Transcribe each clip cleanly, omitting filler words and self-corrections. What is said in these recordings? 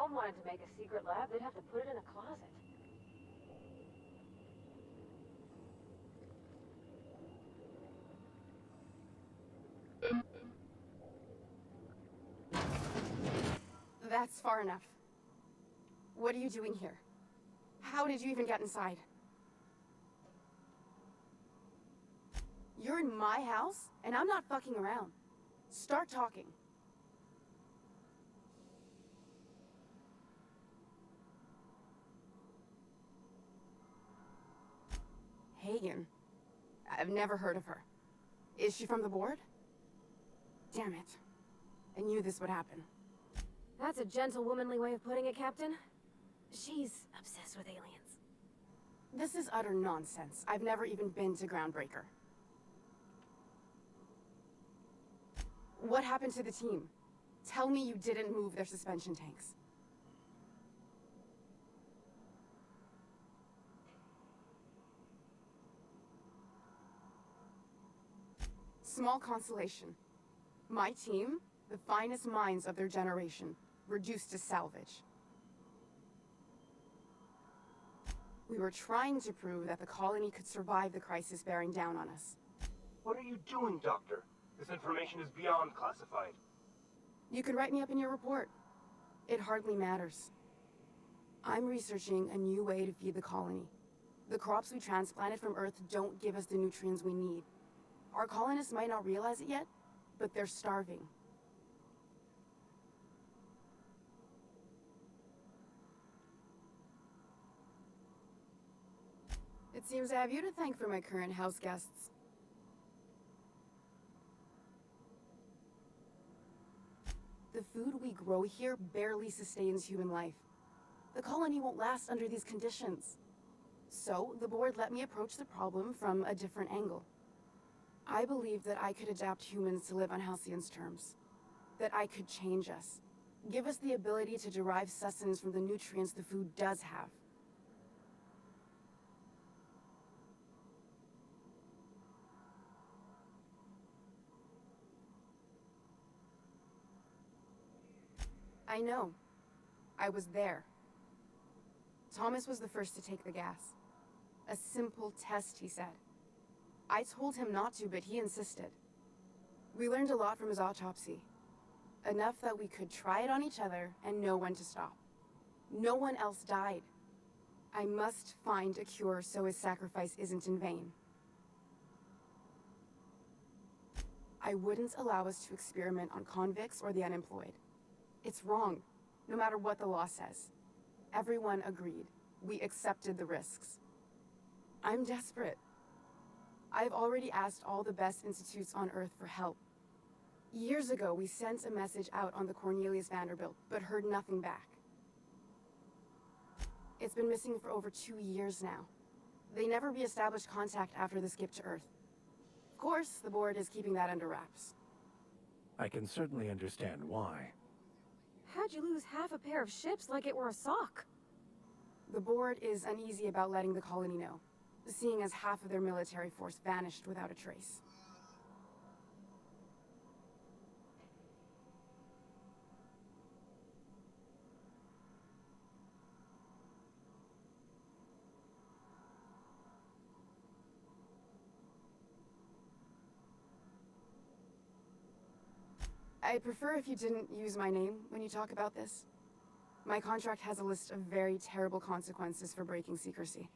mom wanted to make a secret lab, they'd have to put it in a closet. That's far enough. What are you doing here? How did you even get inside? You're in my house, and I'm not fucking around. Start talking. Hagen. I've never heard of her. Is she from the board? Damn it. I knew this would happen. That's a gentle, womanly way of putting it, Captain. She's obsessed with aliens. This is utter nonsense. I've never even been to Groundbreaker. What happened to the team? Tell me you didn't move their suspension tanks. Small consolation. My team, the finest minds of their generation, reduced to salvage. We were trying to prove that the colony could survive the crisis bearing down on us. What are you doing, Doctor? This information is beyond classified. You can write me up in your report. It hardly matters. I'm researching a new way to feed the colony. The crops we transplanted from Earth don't give us the nutrients we need. Our colonists might not realize it yet, but they're starving. It seems I have you to thank for my current house guests. The food we grow here barely sustains human life. The colony won't last under these conditions. So, the board let me approach the problem from a different angle. I believed that I could adapt humans to live on Halcyon's terms. That I could change us. Give us the ability to derive sustenance from the nutrients the food does have. I know. I was there. Thomas was the first to take the gas. A simple test, he said. I told him not to, but he insisted. We learned a lot from his autopsy. Enough that we could try it on each other and know when to stop. No one else died. I must find a cure so his sacrifice isn't in vain. I wouldn't allow us to experiment on convicts or the unemployed. It's wrong, no matter what the law says. Everyone agreed. We accepted the risks. I'm desperate. I've already asked all the best institutes on Earth for help. Years ago, we sent a message out on the Cornelius Vanderbilt, but heard nothing back. It's been missing for over 2 years now. They never re-established contact after the skip to Earth. Of course, the board is keeping that under wraps. I can certainly understand why. How'd you lose half a pair of ships like it were a sock? The board is uneasy about letting the colony know, seeing as half of their military force vanished without a trace. I'd prefer if you didn't use my name when you talk about this. My contract has a list of very terrible consequences for breaking secrecy.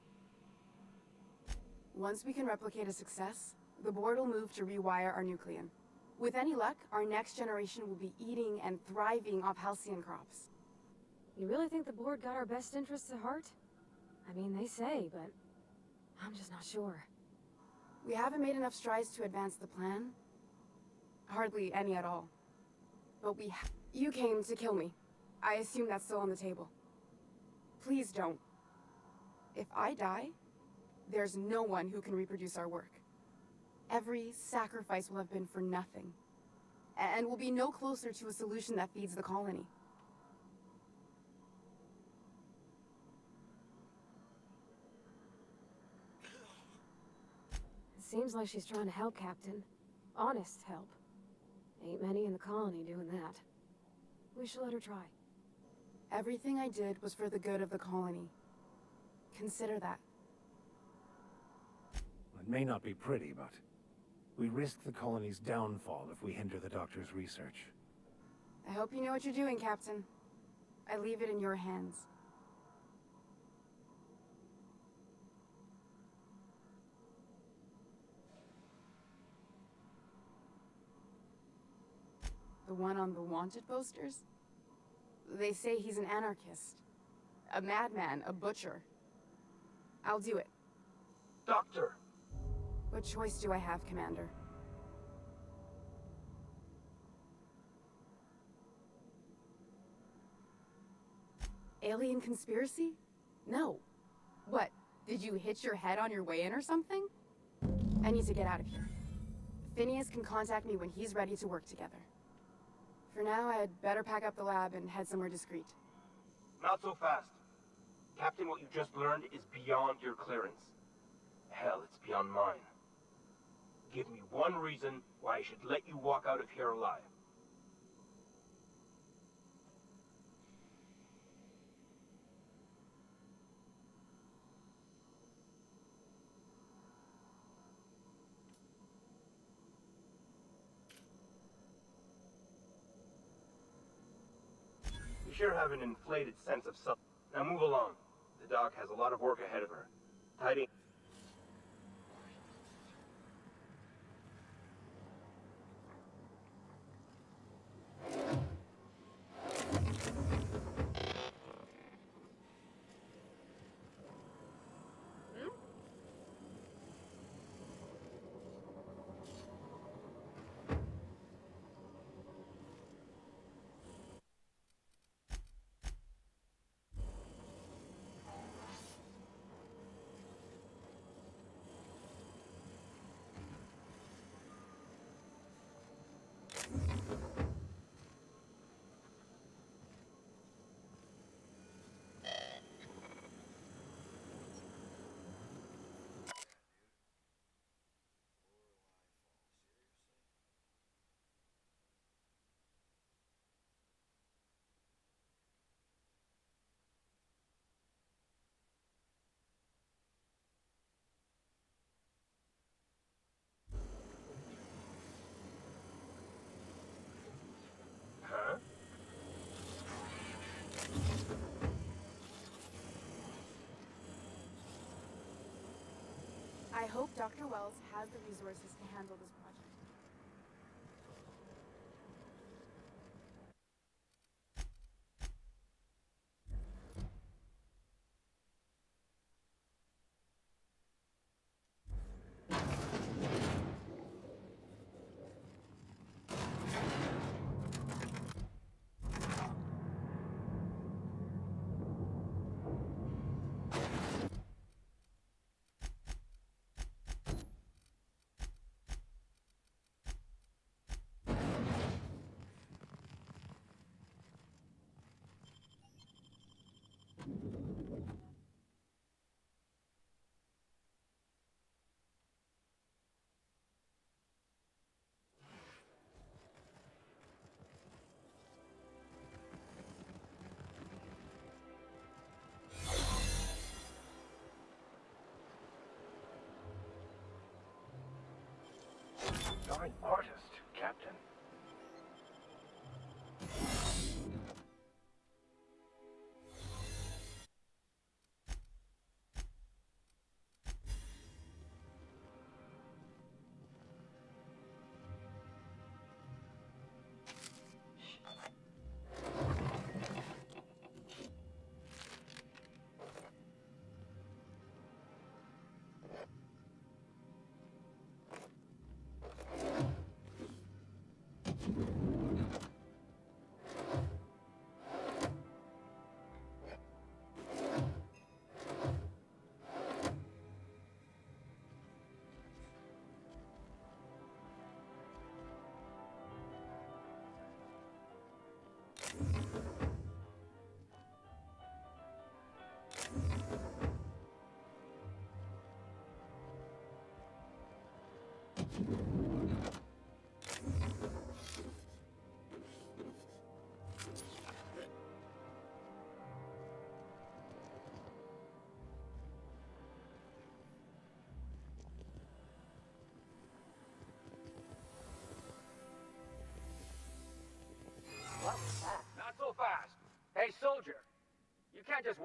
Once we can replicate a success, the board will move to rewire our nucleon. With any luck, our next generation will be eating and thriving off halcyon crops. You really think the board got our best interests at heart? I mean, they say, but I'm just not sure. We haven't made enough strides to advance the plan. Hardly any at all. But you came to kill me. I assume that's still on the table. Please don't. If I die, there's no one who can reproduce our work. Every sacrifice will have been for nothing. And we'll be no closer to a solution that feeds the colony. It seems like she's trying to help, Captain. Honest help. Ain't many in the colony doing that. We should let her try. Everything I did was for the good of the colony. Consider that. It may not be pretty, but we risk the colony's downfall if we hinder the doctor's research. I hope you know what you're doing, Captain. I leave it in your hands. The one on the wanted posters? They say he's an anarchist. A madman, a butcher. I'll do it. Doctor! What choice do I have, Commander? Alien conspiracy? No. What, did you hit your head on your way in or something? I need to get out of here. Phineas can contact me when he's ready to work together. For now, I'd better pack up the lab and head somewhere discreet. Not so fast. Captain, what you just learned is beyond your clearance. Hell, it's beyond mine. Give me one reason why I should let you walk out of here alive. You sure have an inflated sense of self. Now move along. The doc has a lot of work ahead of her. Tidying. Huh? I hope Dr. Wells has the resources to handle this project. You're an artist, Captain.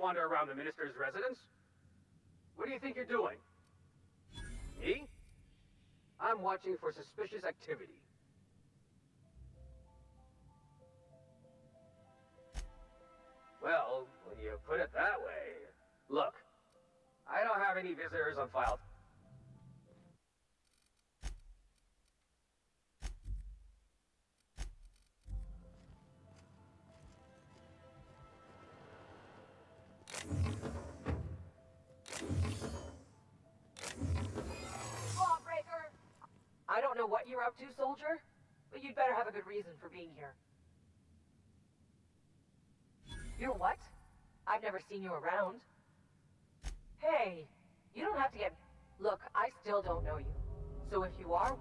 wander around the minister's residence? What do you think you're doing? Me? I'm watching for suspicious activity. Well, when you put it that way... Look, I don't have any visitors on file. Lawbreaker! I don't know what you're up to, soldier, but you'd better have a good reason for being here. You're what? I've never seen you around. Hey, you don't have to get... Look, I still don't know you. So if you are...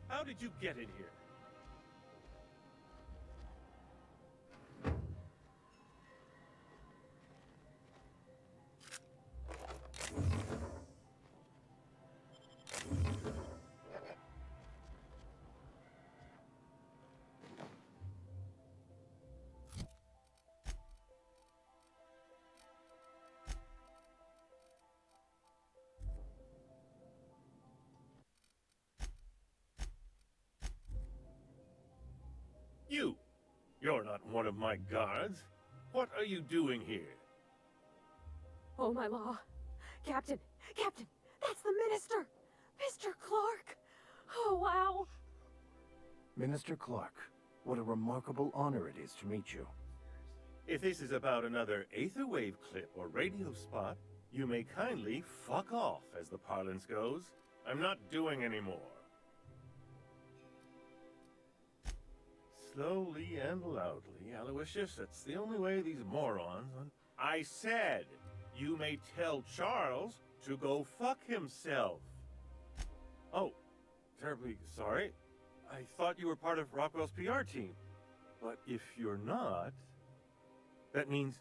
How did you get in here? You're not one of my guards. What are you doing here? Oh, my law. Captain! Captain! That's the minister! Mr. Clarke! Oh, wow! Minister Clarke, what a remarkable honor it is to meet you. If this is about another Aetherwave clip or radio spot, you may kindly fuck off, as the parlance goes. I'm not doing any more. Slowly and loudly, Aloysius, that's the only way these morons... I said, you may tell Charles to go fuck himself. Oh, terribly sorry. I thought you were part of Rockwell's PR team. But if you're not, that means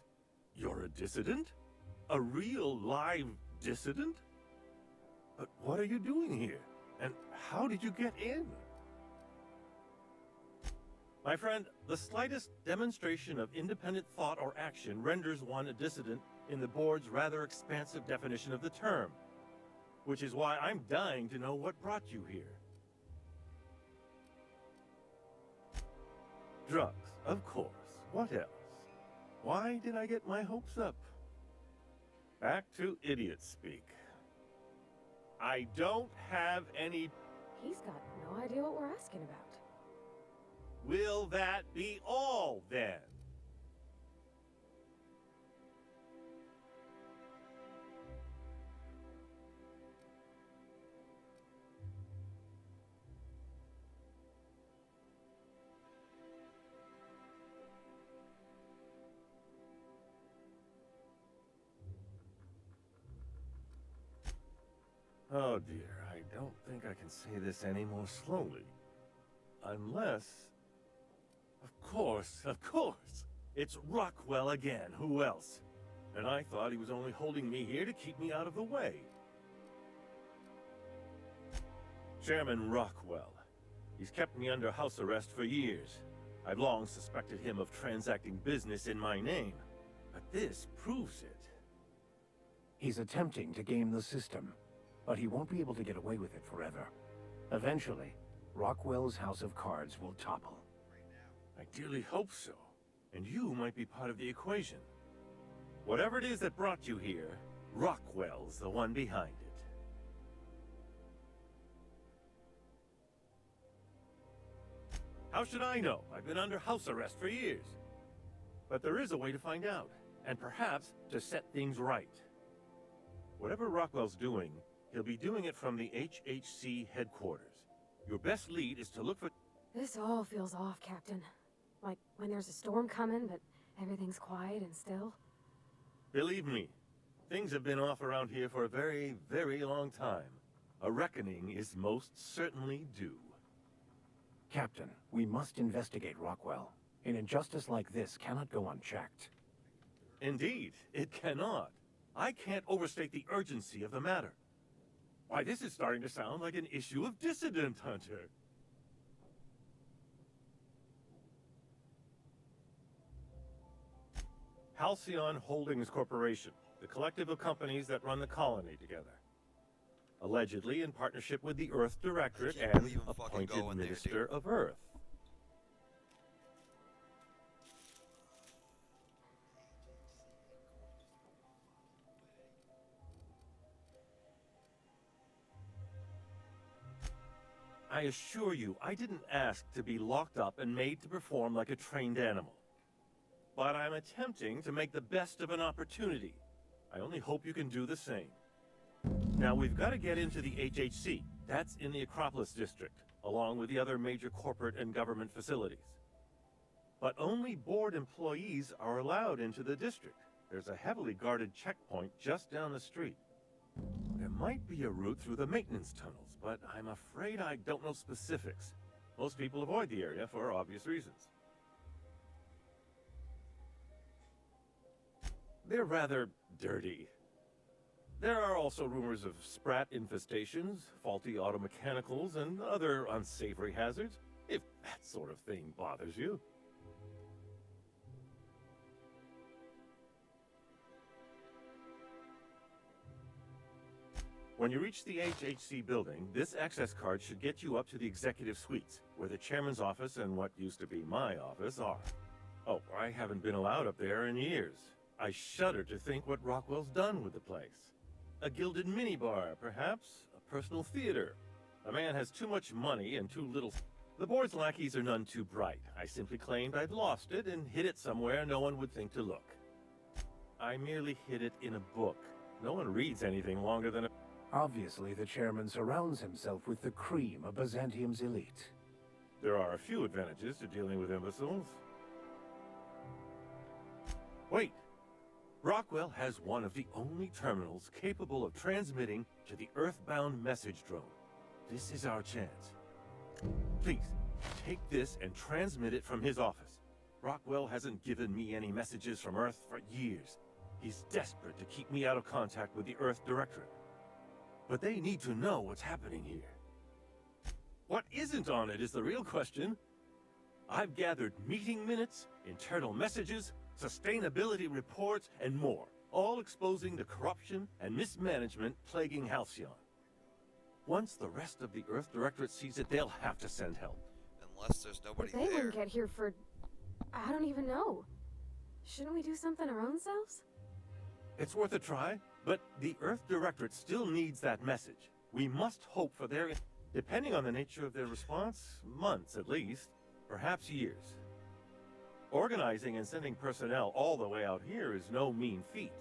you're a dissident? A real live dissident? But what are you doing here? And how did you get in? My friend, the slightest demonstration of independent thought or action renders one a dissident in the board's rather expansive definition of the term. Which is why I'm dying to know what brought you here. Drugs, of course. What else? Why did I get my hopes up? Back to idiot speak. I don't have any... He's got no idea what we're asking about. Will that be all, then? Oh dear, I don't think I can say this any more slowly. Unless... Of course! It's Rockwell again, who else? And I thought he was only holding me here to keep me out of the way. Chairman Rockwell. He's kept me under house arrest for years. I've long suspected him of transacting business in my name. But this proves it. He's attempting to game the system, but he won't be able to get away with it forever. Eventually, Rockwell's house of cards will topple. I dearly hope so. And you might be part of the equation. Whatever it is that brought you here, Rockwell's the one behind it. How should I know? I've been under house arrest for years. But there is a way to find out, and perhaps to set things right. Whatever Rockwell's doing, he'll be doing it from the HHC headquarters. Your best lead is to look for... This all feels off, Captain. Like when there's a storm coming, but everything's quiet and still. Believe me, things have been off around here for a very, very long time. A reckoning is most certainly due. Captain, we must investigate Rockwell. An injustice like this cannot go unchecked. Indeed, it cannot. I can't overstate the urgency of the matter. Why, this is starting to sound like an issue of Dissident Hunter. Halcyon Holdings Corporation, the collective of companies that run the colony together. Allegedly in partnership with the Earth Directorate can't and believe I'm fucking appointed going there, Minister of Earth. I assure you, I didn't ask to be locked up and made to perform like a trained animal. But I'm attempting to make the best of an opportunity. I only hope you can do the same. Now, we've got to get into the HHC. That's in the Acropolis District, along with the other major corporate and government facilities. But only board employees are allowed into the district. There's a heavily guarded checkpoint just down the street. There might be a route through the maintenance tunnels, but I'm afraid I don't know specifics. Most people avoid the area for obvious reasons. They're rather dirty. There are also rumors of sprat infestations, faulty automechanicals, and other unsavory hazards, if that sort of thing bothers you. When you reach the HHC building, this access card should get you up to the executive suites, where the chairman's office and what used to be my office are. Oh, I haven't been allowed up there in years. I shudder to think what Rockwell's done with the place. A gilded minibar, perhaps? A personal theater? A man has too much money and too little... The board's lackeys are none too bright. I simply claimed I'd lost it and hid it somewhere no one would think to look. I merely hid it in a book. No one reads anything longer than a... Obviously, the chairman surrounds himself with the cream of Byzantium's elite. There are a few advantages to dealing with imbeciles. Wait! Rockwell has one of the only terminals capable of transmitting to the Earthbound message drone. This is our chance. Please, take this and transmit it from his office. Rockwell hasn't given me any messages from Earth for years. He's desperate to keep me out of contact with the Earth Directorate. But they need to know what's happening here. What isn't on it is the real question. I've gathered meeting minutes, internal messages, sustainability reports, and more, all exposing the corruption and mismanagement plaguing Halcyon. Once the rest of the Earth Directorate sees it, they'll have to send help. Unless there's nobody But they there. wouldn't get here for... I don't even know. Shouldn't we do something our own selves? It's worth a try, but the Earth Directorate still needs that message. We must hope for their... Depending on the nature of their response, months at least, perhaps years. Organizing and sending personnel all the way out here is no mean feat.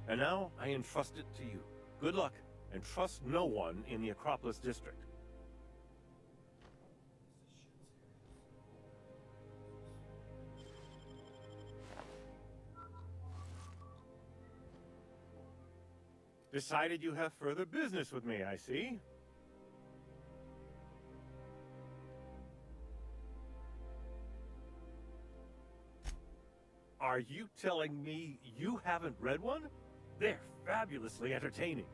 And now, I entrust it to you. Good luck, and trust no one in the Acropolis District. Decided you have further business with me, I see. Are you telling me you haven't read one? They're fabulously entertaining.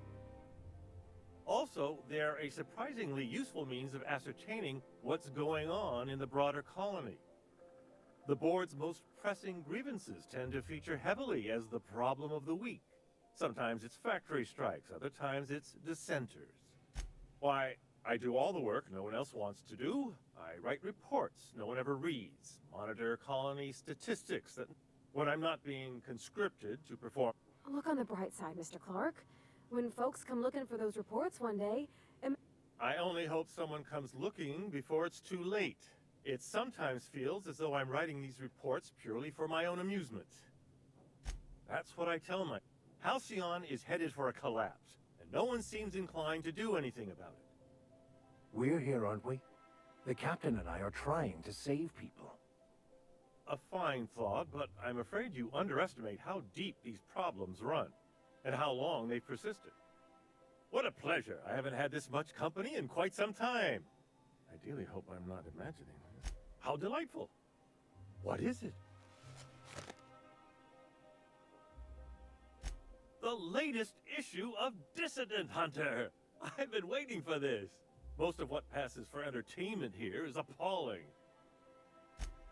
Also, they're a surprisingly useful means of ascertaining what's going on in the broader colony. The board's most pressing grievances tend to feature heavily as the problem of the week. Sometimes it's factory strikes, other times it's dissenters. Why, I do all the work no one else wants to do. I write reports no one ever reads, monitor colony statistics that when I'm not being conscripted to perform. Look on the bright side, Mr. Clarke. When folks come looking for those reports one day, I only hope someone comes looking before it's too late. It sometimes feels as though I'm writing these reports purely for my own amusement. That's what I tell my... Halcyon is headed for a collapse, and no one seems inclined to do anything about it. We're here, aren't we? The captain and I are trying to save people. A fine thought, but I'm afraid you underestimate how deep these problems run. and how long they've persisted. What a pleasure. I haven't had this much company in quite some time. I dearly hope I'm not imagining this. How delightful. What is it? The latest issue of Dissident Hunter. I've been waiting for this. Most of what passes for entertainment here is appalling.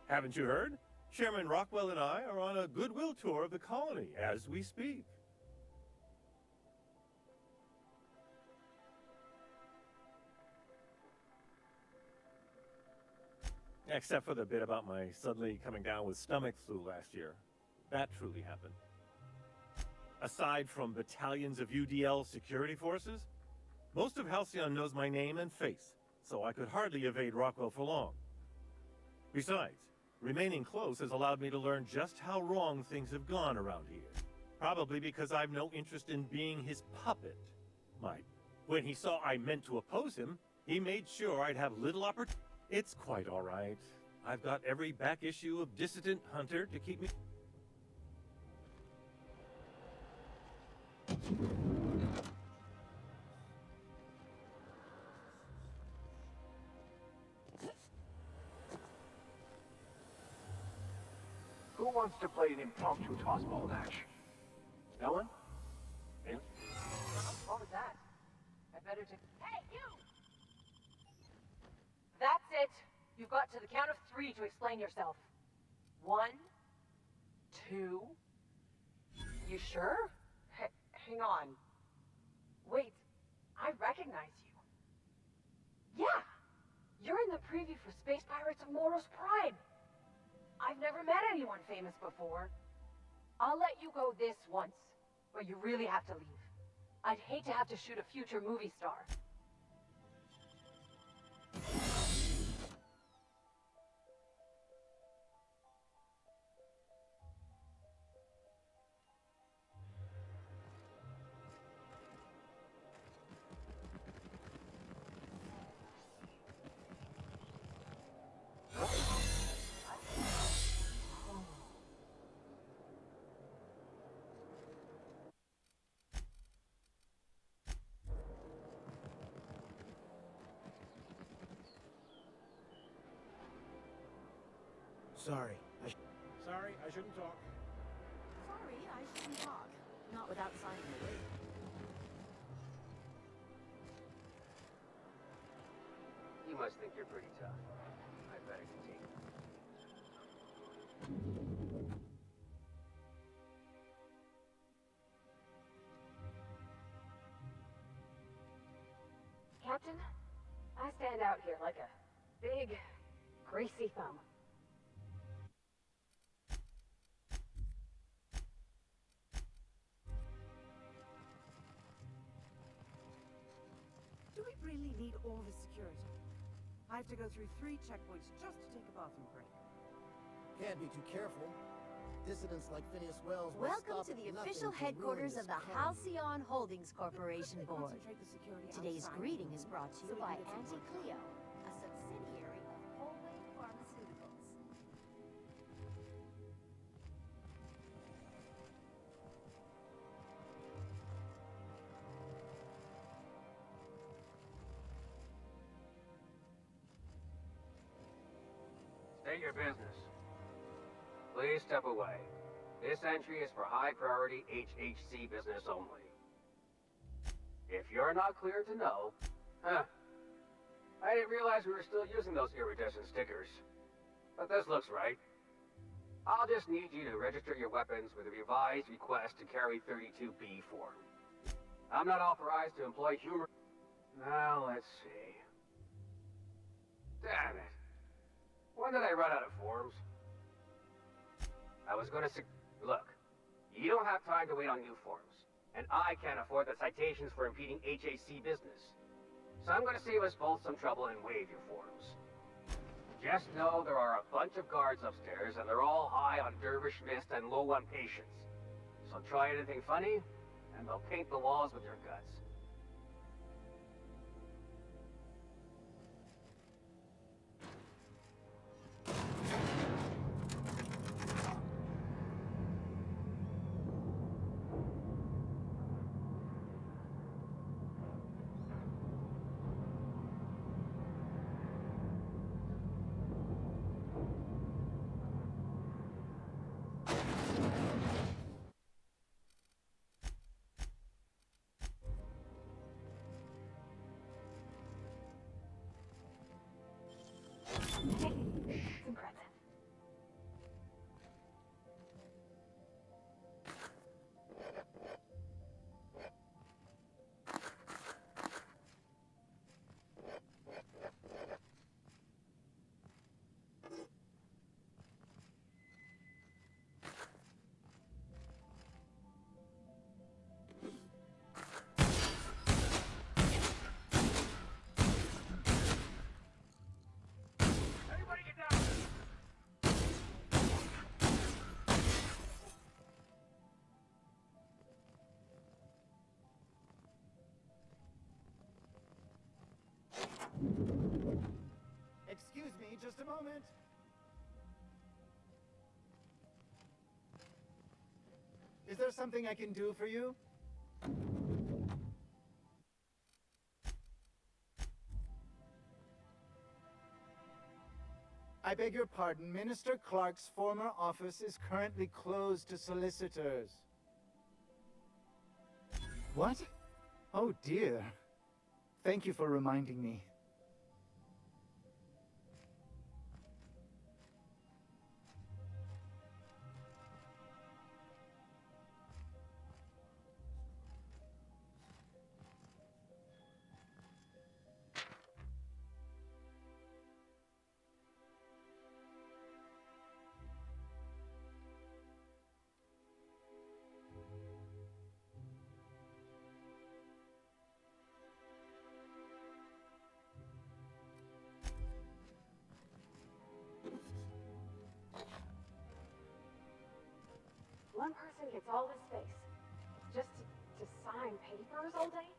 Haven't you heard? Chairman Rockwell and I are on a goodwill tour of the colony as we speak. Except for the bit about my suddenly coming down with stomach flu last year. That truly happened. Aside from battalions of UDL security forces, most of Halcyon knows my name and face, so I could hardly evade Rockwell for long. Besides, remaining close has allowed me to learn just how wrong things have gone around here. Probably because I've no interest in being his puppet. When he saw I meant to oppose him, he made sure I'd have little opportunity. It's quite all right. I've got every back issue of Dissident Hunter to keep me... Who wants to play an impromptu tossball match? No one? Me? What was that? I better take... Hey, you! That's it. You've got to the count of 3 to explain yourself. 1, 2... You sure? Hang on. Wait, I recognize you. Yeah! You're in the preview for Space Pirates of Moros Prime. I've never met anyone famous before. I'll let you go this once, but you really have to leave. I'd hate to have to shoot a future movie star. Sorry. Sorry, I shouldn't talk. Sorry, I shouldn't talk. Not without signing the waiver. You must think you're pretty tough. I better continue. Captain, I stand out here like a big, greasy thumb. Do we really need all the security? I have to go through 3 checkpoints just to take a bathroom break. Can't be too careful. Dissidents like Phineas Wells will Welcome stop to the at nothing official to ruin headquarters this of the colony. Halcyon Holdings Corporation Could they Board. concentrate the security Today's outside? greeting is brought to So you we by can get some Auntie Cleo, a subsidiary of Wholeway Pharmaceuticals. State your business. Please step away. This entry is for high priority HHC business only. If you're not clear to know, I didn't realize we were still using those iridescent stickers. But this looks right. I'll just need you to register your weapons with a revised request to carry 32B form. I'm not authorized to employ humor. Now, let's see. Damn it. When did I run out of forms? I was gonna look, you don't have time to wait on new forms. And I can't afford the citations for impeding HAC business. So I'm gonna save us both some trouble and waive your forms. Just know there are a bunch of guards upstairs, and they're all high on dervish mist and low on patience. So try anything funny, and they'll paint the walls with your guts. just a moment. Is there something I can do for you? I beg your pardon. Minister Clarke's former office is currently closed to solicitors. What? Oh dear. Thank you for reminding me. One person gets all this space. Just to sign papers all day?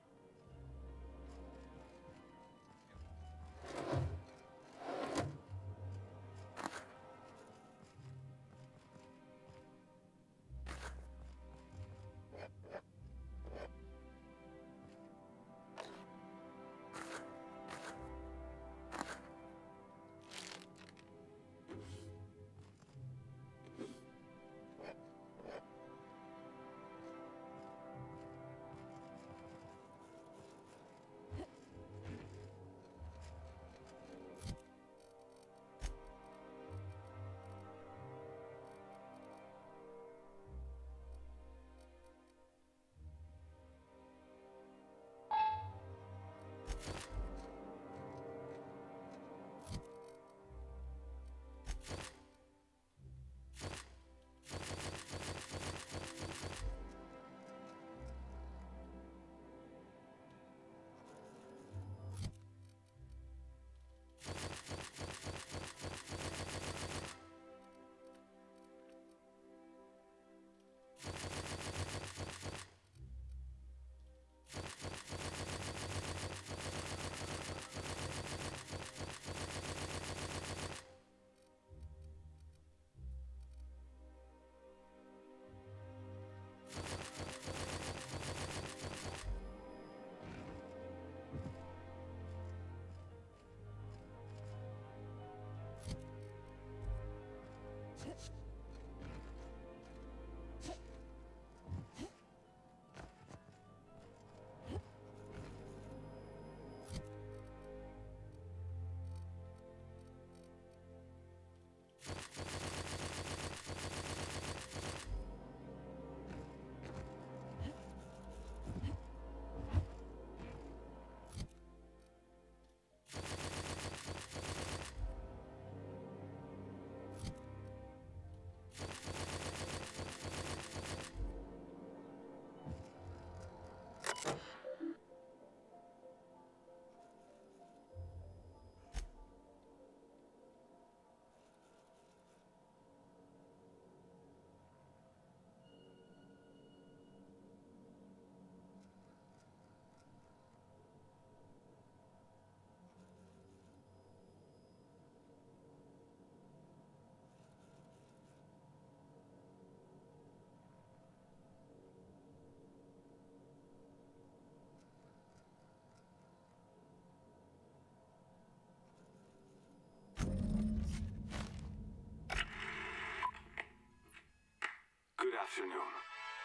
Good afternoon.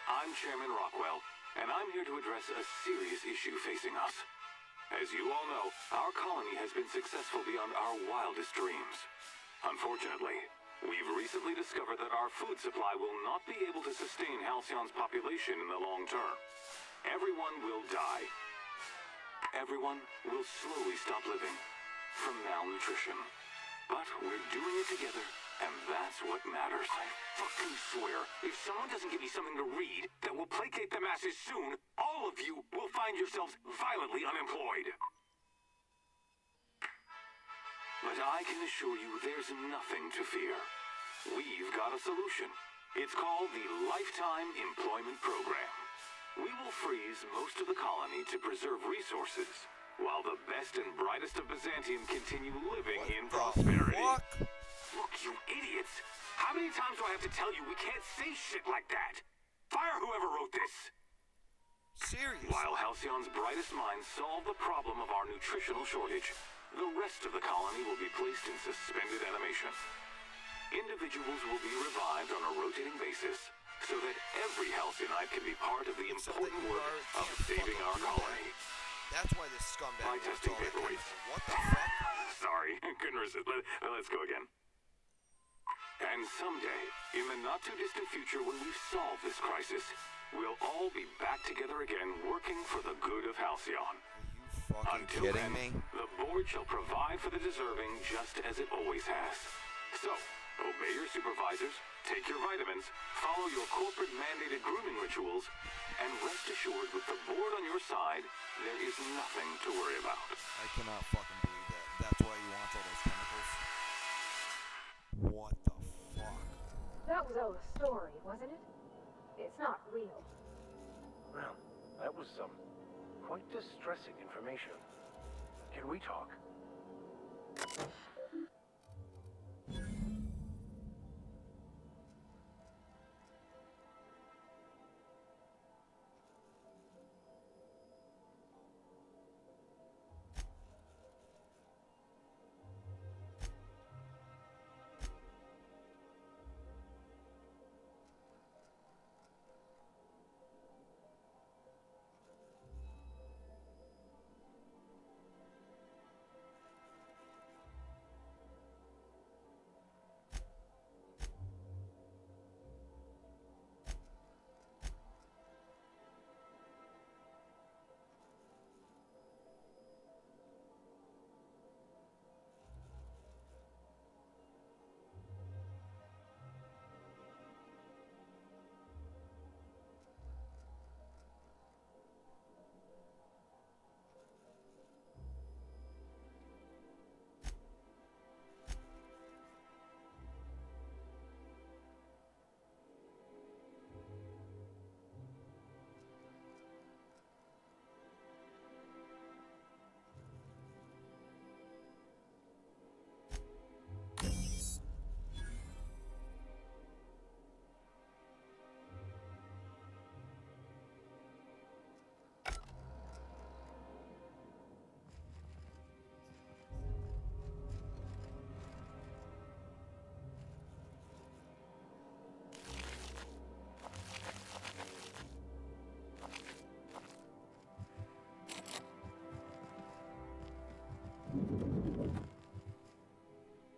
I'm Chairman Rockwell, and I'm here to address a serious issue facing us. As you all know, our colony has been successful beyond our wildest dreams. Unfortunately, we've recently discovered that our food supply will not be able to sustain Halcyon's population in the long term. Everyone will die. Everyone will slowly stop living from malnutrition. But we're doing it together, and that's what matters. I fucking swear, if someone doesn't give me something to read that will placate the masses soon, all of you will find yourselves violently unemployed. But I can assure you there's nothing to fear. We've got a solution. It's called the Lifetime Employment Program. We will freeze most of the colony to preserve resources, while the best and brightest of Byzantium continue living in prosperity. Fuck? Look, you idiots! How many times do I have to tell you we can't say shit like that? Fire whoever wrote this! Serious? While Halcyon's brightest minds solve the problem of our nutritional shortage, the rest of the colony will be placed in suspended animation. Individuals will be revived on a rotating basis, so that every Halcyonite can be part of the important work of saving our colony. That's why this scumbag By wants testing all that paperweights. chemical. What the fuck? Sorry, couldn't resist. Let's go again. And someday, in the not-too-distant future when we've solved this crisis, we'll all be back together again working for the good of Halcyon. Fucking Until kidding then, me? the board shall provide for the deserving just as it always has. So, obey your supervisors, take your vitamins, follow your corporate-mandated grooming rituals, and rest assured with the board on your side, there is nothing to worry about. I cannot fucking believe that. That's why you want all those chemicals? What the fuck? That was all a story, wasn't it? It's not real. Well, that was some quite distressing information. Can we talk?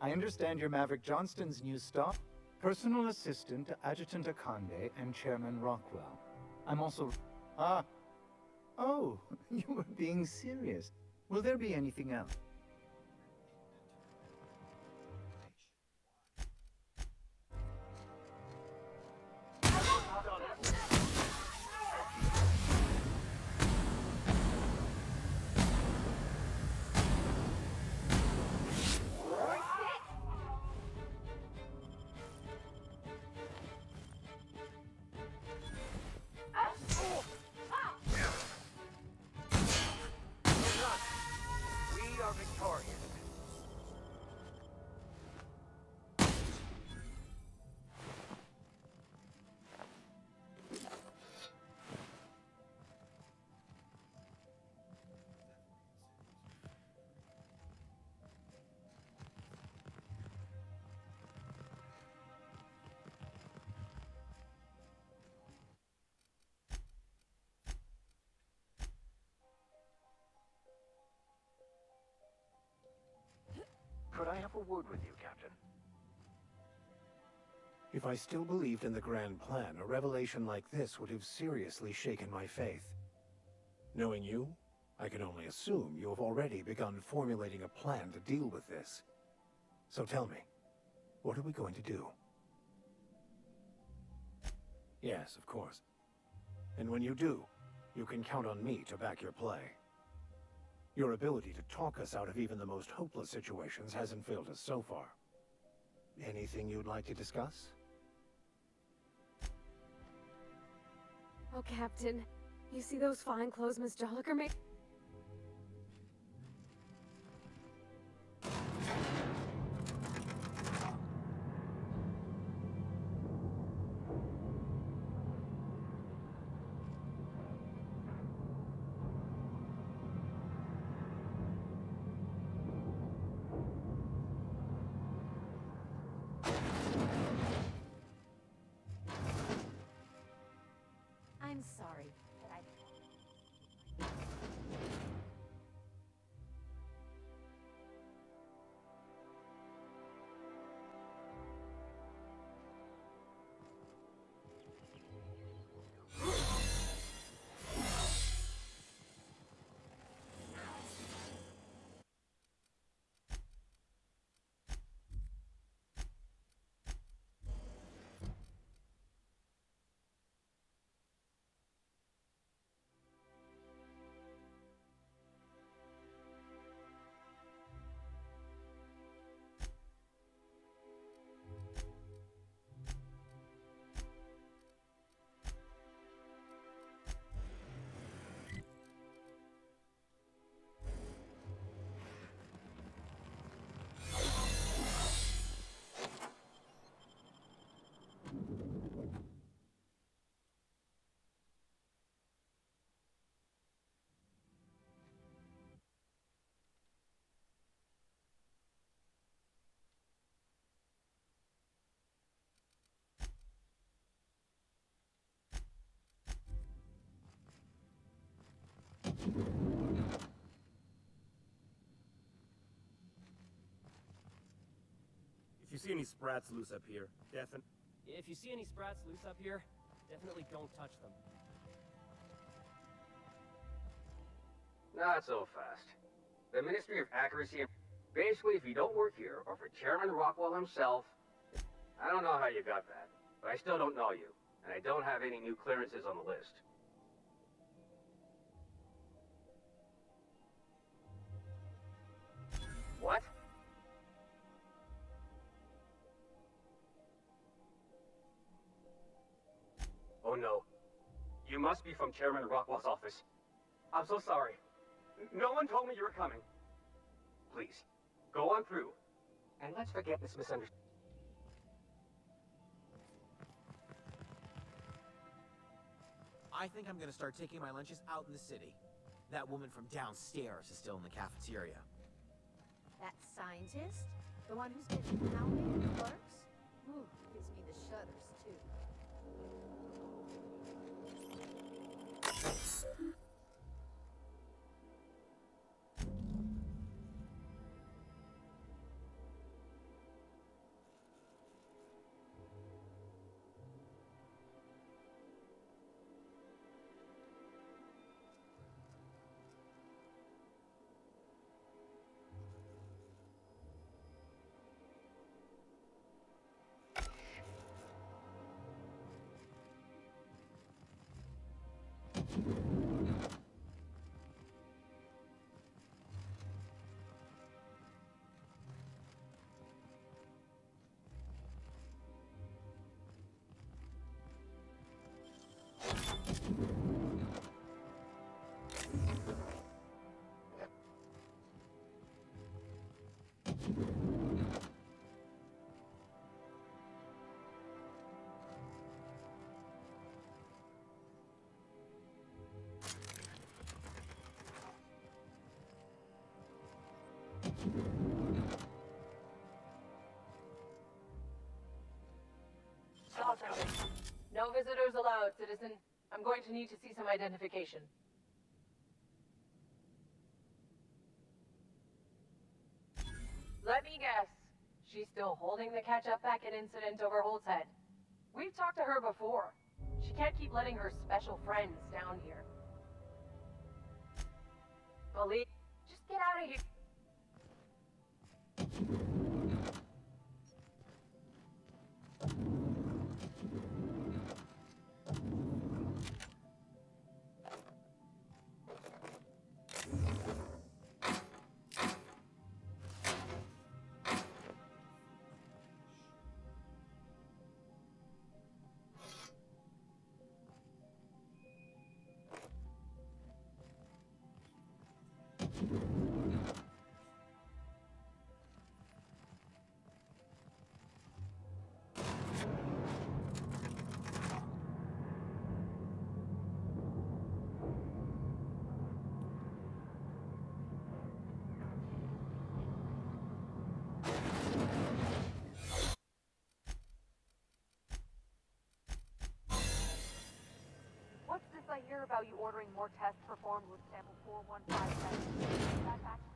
I understand you're Maverick Johnston's new staff, personal assistant to Adjutant Akande and Chairman Rockwell. I'm also... Ah. Oh, you were being serious. Will there be anything else? We are victorious. Could I have a word with you, Captain? If I still believed in the grand plan, a revelation like this would have seriously shaken my faith. Knowing you, I can only assume you have already begun formulating a plan to deal with this. So tell me, what are we going to do? Yes, of course. And when you do, you can count on me to back your play. Your ability to talk us out of even the most hopeless situations hasn't failed us so far. Anything you'd like to discuss? Oh, Captain, you see those fine clothes Miss Jolliker made? I'm sorry, but I... If you see any sprats loose up here, If you see any sprats loose up here, definitely don't touch them. Not so fast. The Ministry of Accuracy... Basically, if you don't work here, or for Chairman Rockwell himself... I don't know how you got that, but I still don't know you, and I don't have any new clearances on the list. What? Oh no. You must be from Chairman Rockwell's office. I'm so sorry. No one told me you were coming. Please, go on through, and let's forget this misunderstanding. I think I'm gonna start taking my lunches out in the city. That woman from downstairs is still in the cafeteria. That scientist? The one who's been pounding the clerks? Ooh, gives me the shudders, too. Stop something. No visitors allowed, citizen. I'm going to need to see some identification. Let me guess. She's still holding the catch-up packet incident over Holt's head. We've talked to her before. She can't keep letting her special friends down here. Believe... Just get out of here. What's this I hear about you ordering more tests performed with sample 4157. That's actually...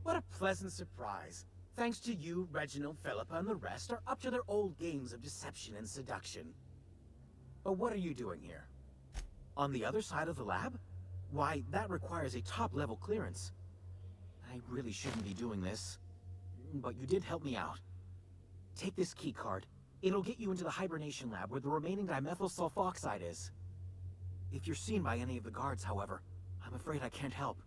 What a pleasant surprise. Thanks to you, Reginald, Philippa, and the rest are up to their old games of deception and seduction. But what are you doing here? On the other side of the lab? Why, that requires a top-level clearance. I really shouldn't be doing this. But you did help me out. Take this key card. It'll get you into the hibernation lab where the remaining dimethyl sulfoxide is. If you're seen by any of the guards, however, I'm afraid I can't help.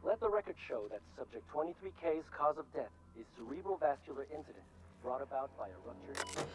Let the record show that Subject 23K's cause of death is cerebral vascular incident brought about by a ruptured...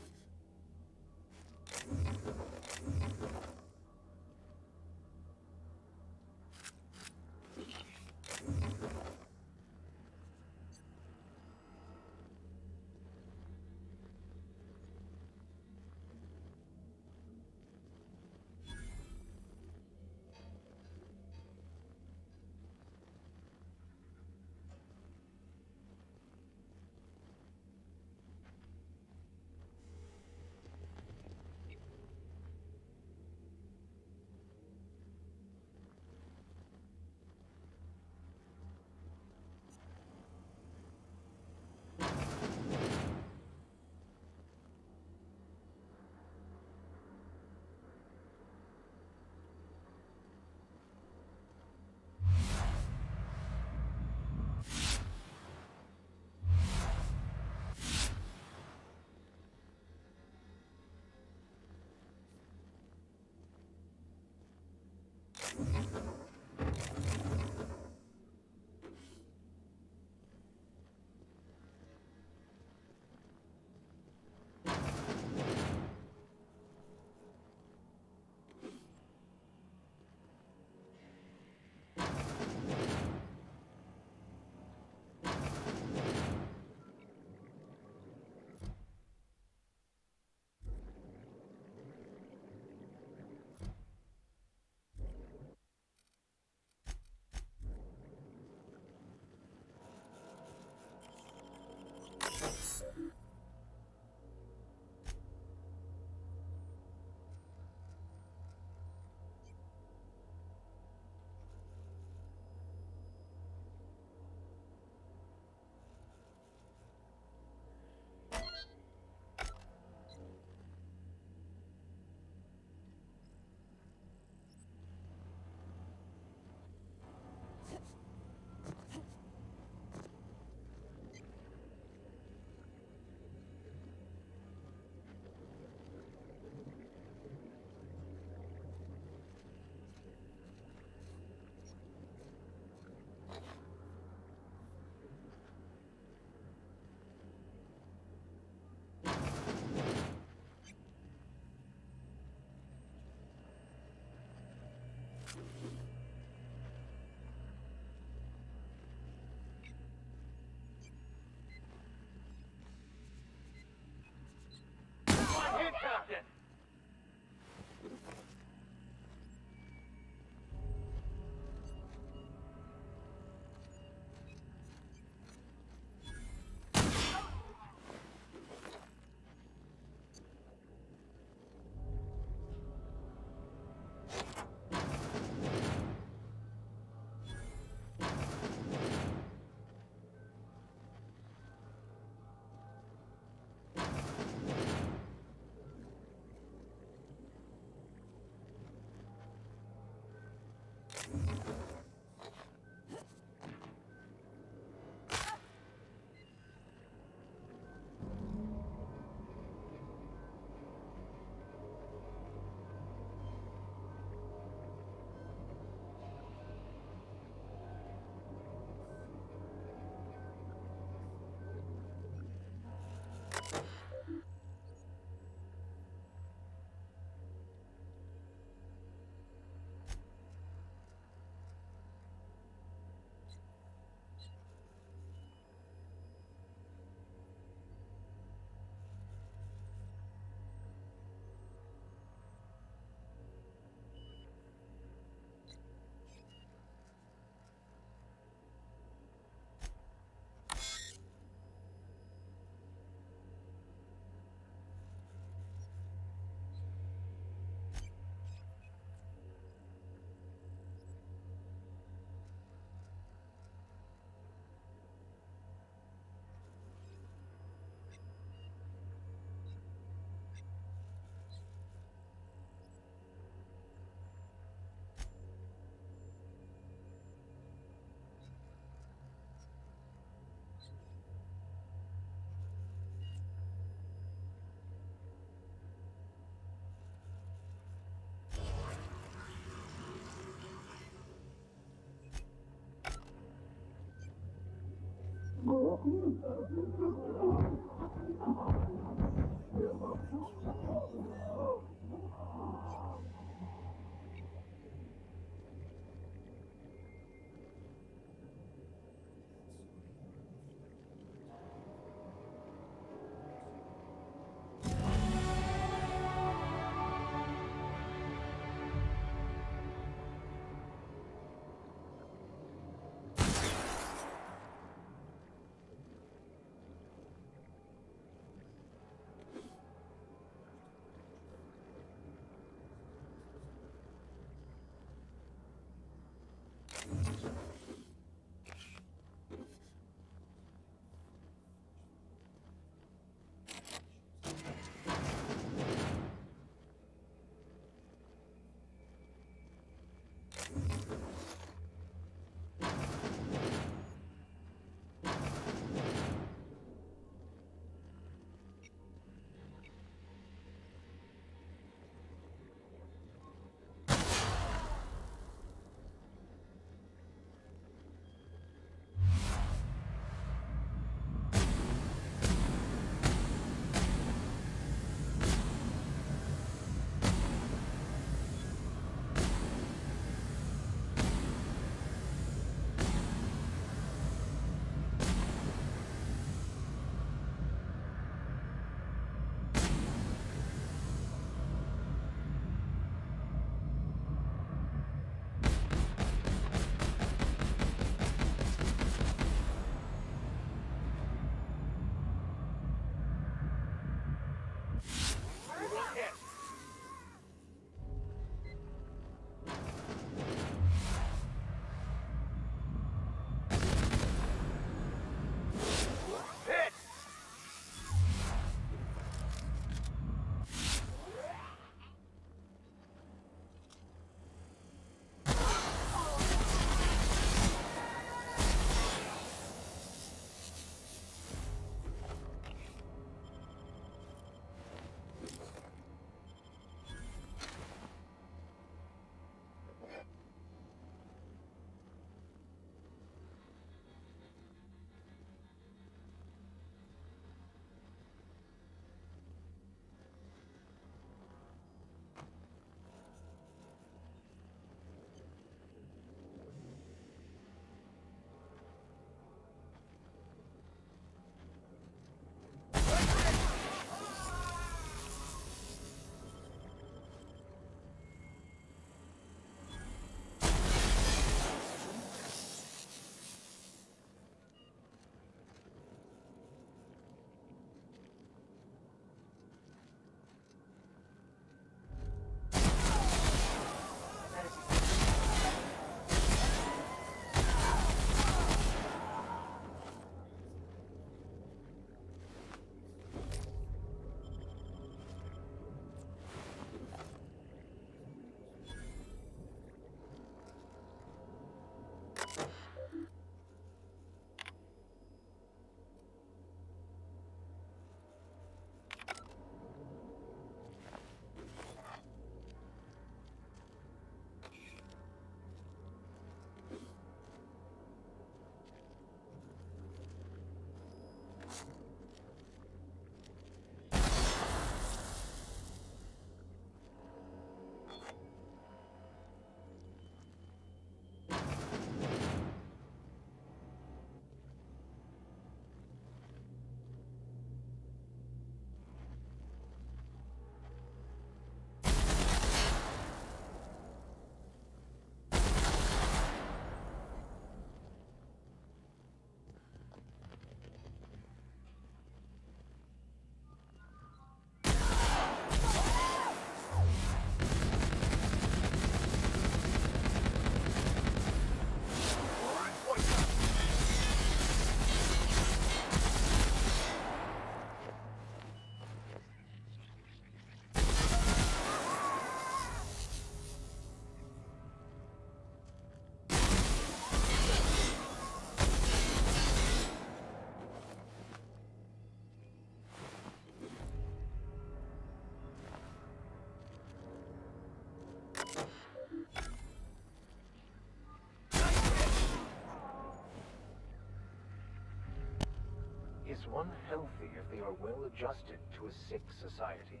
Is one healthy if they are well adjusted to a sick society?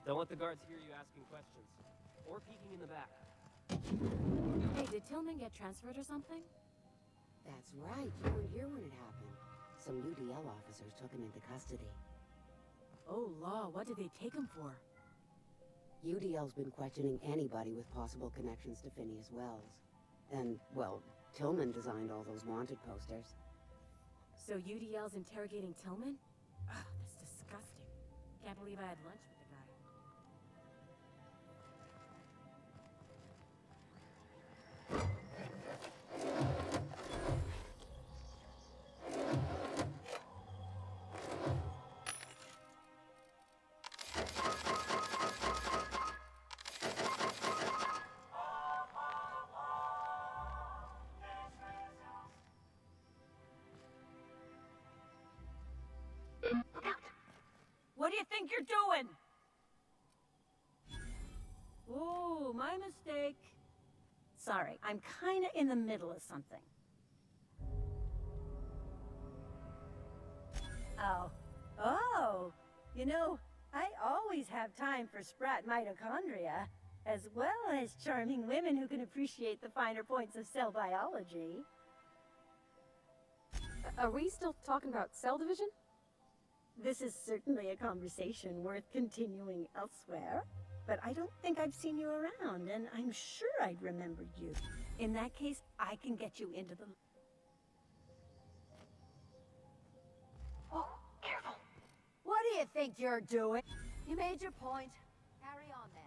Don't let the guards hear you asking questions. Or peeking in the back. Hey, did Tillman get transferred or something? That's right. You weren't here when it happened. Some UDL officers took him into custody. Oh, law, what did they take him for? UDL's been questioning anybody with possible connections to Phineas Wells. And, well, Tillman designed all those wanted posters. So UDL's interrogating Tillman? Ugh, that's disgusting. Can't believe I had lunch with the guy. What do you think you're doing? Ooh, my mistake. Sorry, I'm kinda in the middle of something. Oh. Oh! You know, I always have time for sprat mitochondria, as well as charming women who can appreciate the finer points of cell biology. Are we still talking about cell division? This is certainly a conversation worth continuing elsewhere, but I don't think I've seen you around, and I'm sure I'd remember you. In that case, I can get you into the... Oh, careful. What do you think you're doing? You made your point. Carry on, then.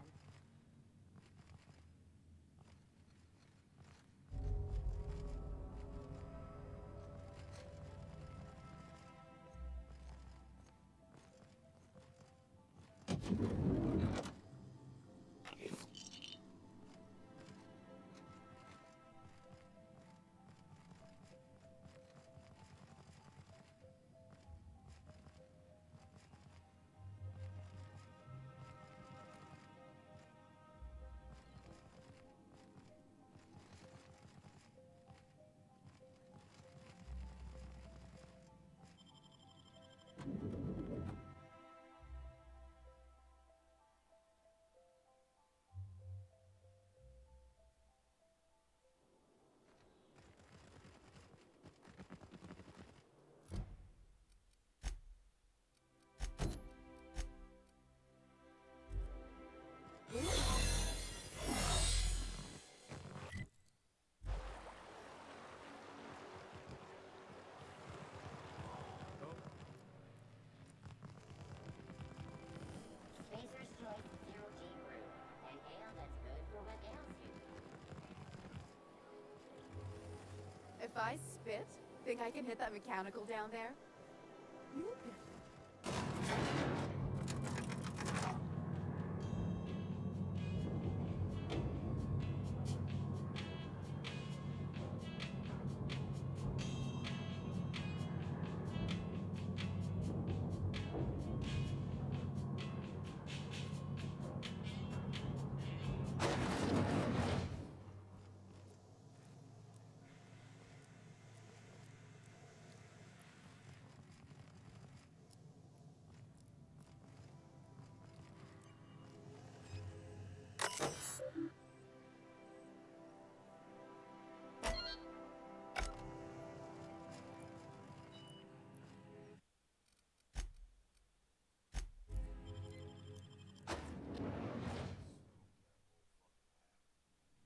If I spit, think I can hit that mechanical down there?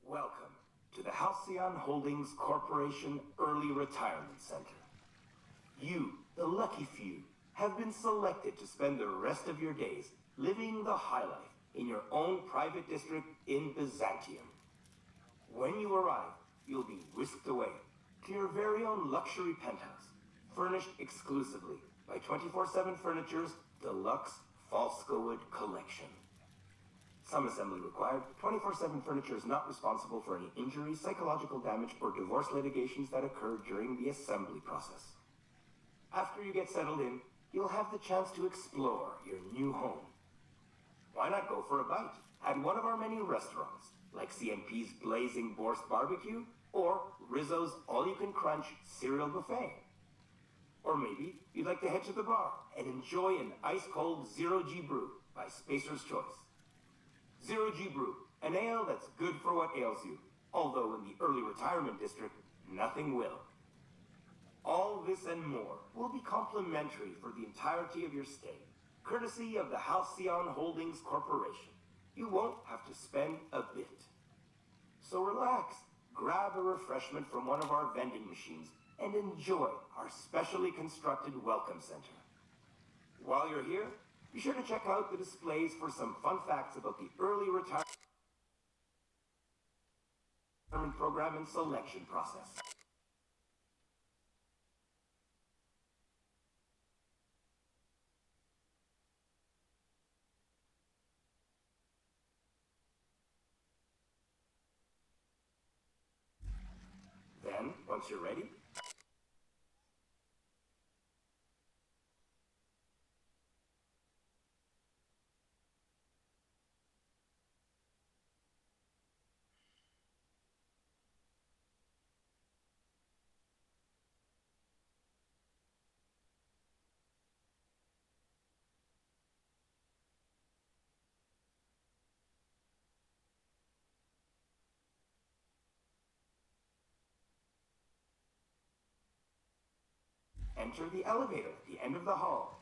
Welcome to the Halcyon Holdings Corporation Early Retirement Center. You, the lucky few, have been selected to spend the rest of your days living the high life in your own private district in Byzantium. When you arrive, you'll be whisked away to your very own luxury penthouse, furnished exclusively by 24/7 Furniture's deluxe Falscowood collection. Some assembly required. 24/7 Furniture is not responsible for any injuries, psychological damage, or divorce litigations that occur during the assembly process. After you get settled in, you'll have the chance to explore your new home. Why not go for a bite at one of our many restaurants, like CNP's Blazing Borscht Barbecue or Rizzo's All-You-Can-Crunch Cereal Buffet? Or maybe you'd like to head to the bar and enjoy an ice-cold Zero-G Brew by Spacer's Choice. Zero-G Brew, an ale that's good for what ails you, although in the early retirement district, nothing will. All this and more will be complimentary for the entirety of your stay, courtesy of the Halcyon Holdings Corporation. You won't have to spend a bit. So relax, grab a refreshment from one of our vending machines, and enjoy our specially constructed welcome center. While you're here, be sure to check out the displays for some fun facts about the early retirement program and selection process. Then, once you're ready, enter the elevator at the end of the hall.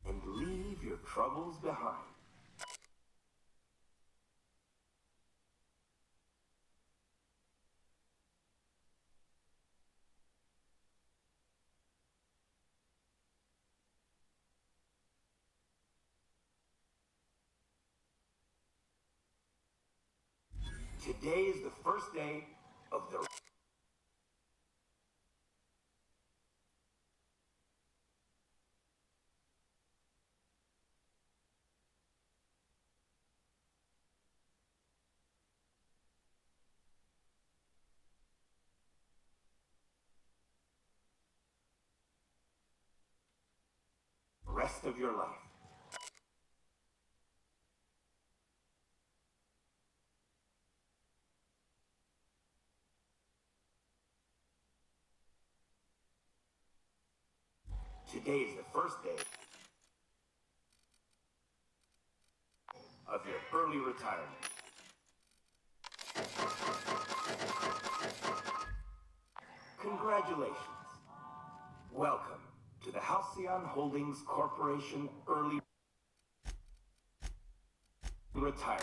And leave your troubles behind. Today is the first day of the rest of your life. Today is the first day of your early retirement. Congratulations. Welcome to the Halcyon Holdings Corporation Early Retire.